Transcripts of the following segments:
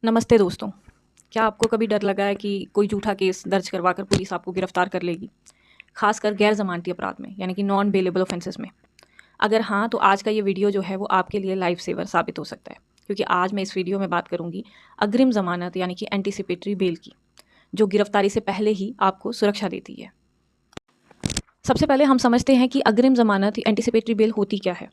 नमस्ते दोस्तों। क्या आपको कभी डर लगा है कि कोई झूठा केस दर्ज करवाकर पुलिस आपको गिरफ्तार कर लेगी, खासकर गैर जमानती अपराध में यानी कि नॉन बेलेबल ऑफेंसेस में? अगर हाँ, तो आज का ये वीडियो जो है वो आपके लिए लाइफ सेवर साबित हो सकता है, क्योंकि आज मैं इस वीडियो में बात करूंगी अग्रिम जमानत यानी कि एंटीसिपेटरी बेल की, जो गिरफ्तारी से पहले ही आपको सुरक्षा देती है। सबसे पहले हम समझते हैं कि अग्रिम जमानत एंटीसिपेटरी बेल होती क्या है।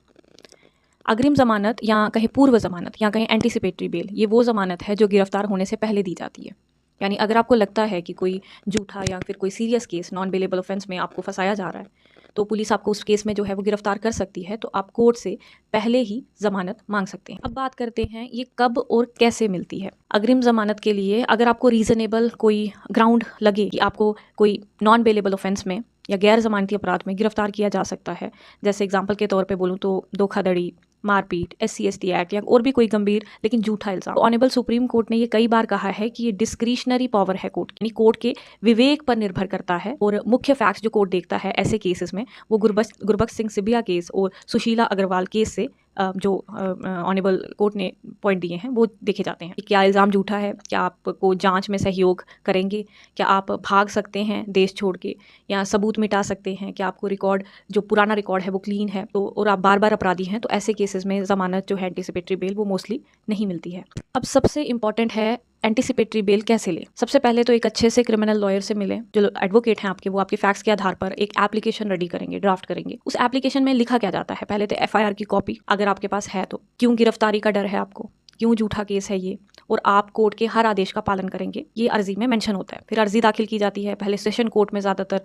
अग्रिम ज़मानत या कहीं पूर्व ज़मानत या कहीं एंटीसिपेटरी बेल, ये वो ज़मानत है जो गिरफ्तार होने से पहले दी जाती है। यानी अगर आपको लगता है कि कोई झूठा या फिर कोई serious case non bailable offence में आपको फंसाया जा रहा है, तो पुलिस आपको उस केस में जो है वो गिरफ्तार कर सकती है, तो आप कोर्ट से पहले ही ज़मानत मांग सकते हैं। अब बात करते हैं ये कब और कैसे मिलती है। अग्रिम ज़मानत के लिए अगर आपको रीज़नेबल कोई ग्राउंड लगे कि आपको कोई नॉन बेलेबल ऑफेंस में या गैर जमानती अपराध में गिरफ्तार किया जा सकता है, जैसे एग्जाम्पल के तौर पे बोलूँ तो धोखाधड़ी, मारपीट, SC/ST एक्ट या और भी कोई गंभीर लेकिन झूठा इल्जाम। ऑनेबल सुप्रीम कोर्ट ने ये कई बार कहा है कि ये डिस्क्रिशनरी पावर है कोर्ट, यानी कोर्ट के विवेक पर निर्भर करता है, और मुख्य फैक्ट्स जो कोर्ट देखता है ऐसे केसेस में वो गुरबख्श सिंह सिबिया केस और सुशीला अग्रवाल केस से जो ऑनेबल कोर्ट ने पॉइंट दिए हैं वो देखे जाते हैं कि क्या इल्ज़ाम झूठा है, क्या आपको जांच में सहयोग करेंगे, क्या आप भाग सकते हैं देश छोड़ के या सबूत मिटा सकते हैं, क्या आपको रिकॉर्ड जो पुराना रिकॉर्ड है वो क्लीन है, तो और आप बार बार अपराधी हैं, तो ऐसे केसेस में ज़मानत जो है एंटीसिपेटरी बेल वो मोस्टली नहीं मिलती है। अब सबसे इंपॉर्टेंट है एंटीसिपेटरी बेल कैसे ले। सबसे पहले तो एक अच्छे से क्रिमिनल लॉयर से मिले, जो एडवोकेट हैं आपके, वो आपके फैक्ट्स के आधार पर एक एप्लीकेशन रेडी करेंगे, ड्राफ्ट करेंगे। उस एप्लीकेशन में लिखा क्या जाता है, पहले तो FIR की कॉपी अगर आपके पास है तो, क्यों गिरफ्तारी का डर है आपको, क्यों झूठा केस है ये, और आप कोर्ट के हर आदेश का पालन करेंगे, ये अर्जी में मेंशन होता है। फिर अर्जी दाखिल की जाती है, पहले सेशन कोर्ट में ज़्यादातर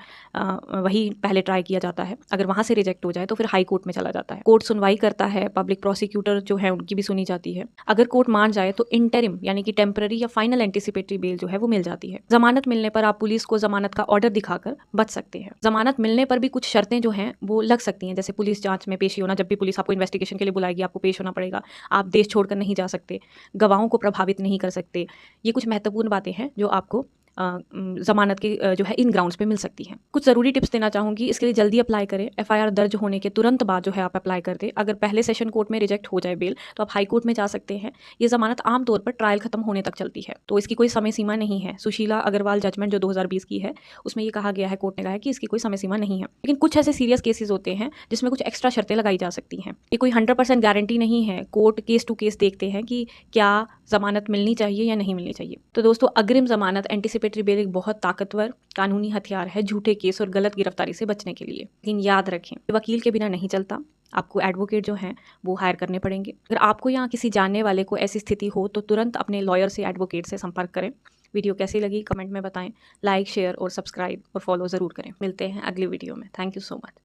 वही पहले ट्राई किया जाता है। अगर वहाँ से रिजेक्ट हो जाए तो फिर हाई कोर्ट में चला जाता है, कोर्ट सुनवाई करता है, पब्लिक प्रोसिक्यूटर जो है उनकी भी सुनी जाती है। अगर कोर्ट मान जाए तो इंटरिम यानी कि टेम्पररी या फाइनल एंटीसिपेटरी बेल जो है वो मिल जाती है। जमानत मिलने पर आप पुलिस को जमानत का ऑर्डर दिखाकर बच सकते हैं। जमानत मिलने पर भी कुछ शर्तें जो हैं वो लग सकती हैं, जैसे पुलिस जांच में पेशी होना, जब भी पुलिस आपको इन्वेस्टिगेशन के लिए बुलाएगी आपको पेश होना पड़ेगा, आप देश छोड़कर नहीं जा सकते, गवाहों को प्रभावित नहीं कर सकते। ये कुछ महत्वपूर्ण बातें हैं जो आपको ज़मानत की जो है इन ग्राउंड्स पे मिल सकती हैं। कुछ ज़रूरी टिप्स देना चाहूँगी, इसके लिए जल्दी अप्लाई करें। FIR दर्ज होने के तुरंत बाद जो है आप अप्लाई कर दें। अगर पहले सेशन कोर्ट में रिजेक्ट हो जाए बेल, तो आप हाई कोर्ट में जा सकते हैं। ये ज़मानत आमतौर पर ट्रायल खत्म होने तक चलती है, तो इसकी कोई समय सीमा नहीं है। सुशीला अग्रवाल जजमेंट जो 2020 की है, उसमें ये कहा गया है, कोर्ट ने कहा है कि इसकी कोई समय सीमा नहीं है। लेकिन कुछ ऐसे सीरियस केसेस होते हैं जिसमें कुछ एक्स्ट्रा शर्तें लगाई जा सकती हैं। ये कोई 100% गारंटी नहीं है, कोर्ट केस टू केस देखते हैं कि क्या जमानत मिलनी चाहिए या नहीं मिलनी चाहिए। तो दोस्तों, अग्रिम जमानत एंटीसिपेटरी बेल एक बहुत ताकतवर कानूनी हथियार है झूठे केस और गलत गिरफ्तारी से बचने के लिए। लेकिन याद रखें, वकील के बिना नहीं चलता, आपको एडवोकेट जो हैं वो हायर करने पड़ेंगे। अगर आपको या किसी जानने वाले को ऐसी स्थिति हो तो तुरंत अपने लॉयर से, एडवोकेट से संपर्क करें। वीडियो कैसी लगी कमेंट में बताएं। लाइक, शेयर और सब्सक्राइब और फॉलो ज़रूर करें। मिलते हैं अगली वीडियो में। Thank you so much.